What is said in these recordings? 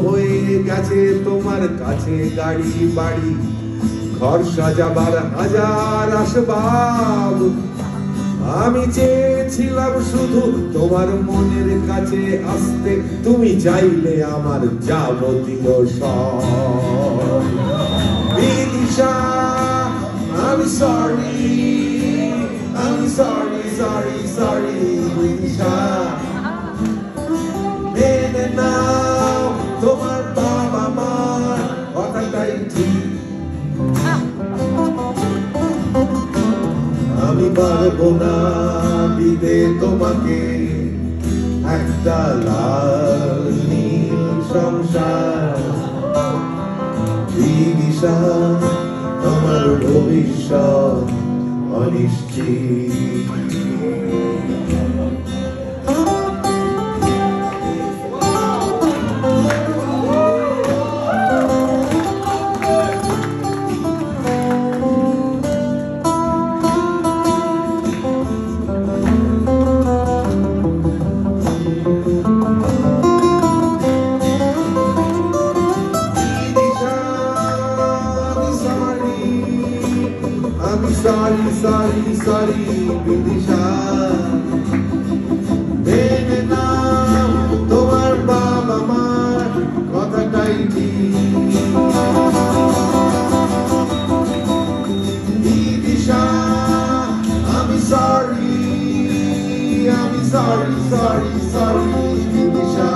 হয়ে গেছে তোমার কাছে গাড়ি বাড়ি, ঘর সাজাবার হাজার আসবাব। আমি চেয়েছিলাম শুধু তোমার মনের কাছে আসতে, তুমি চাইলে আমার যাবতীয় সব। বিদিশা, আমি সরি, আমি সরি সরি সরি বিদিশা। মেনে নাও তোমার বাবা মার কথাটাই ঠিক। আমি পারবো না দিতে তোমাকে একটা লাল নীল সংসার। বিদিশা, তোমার ভবিষ্যৎ অনিশ্চিত। আমি সরি সরি সরি বিদিশা। মেনে নাও তোমার বাবা মার কথাটাই ঠিক। বিদিশা, আমি সরি, আমি সরি সরি সরি বিদিশা।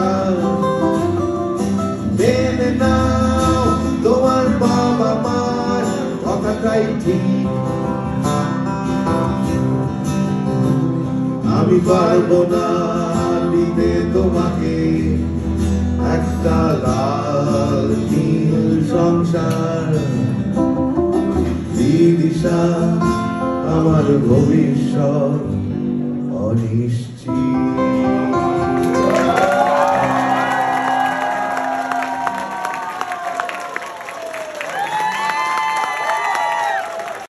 মেনে নাও তোমার বাবা মার কথাটাই ঠিক। আমি পারবো না দিতে তোমাকে একটা লাল নীল সংসার। বিদিশা, আমার ভবিষ্যৎ অনিশ্চিত।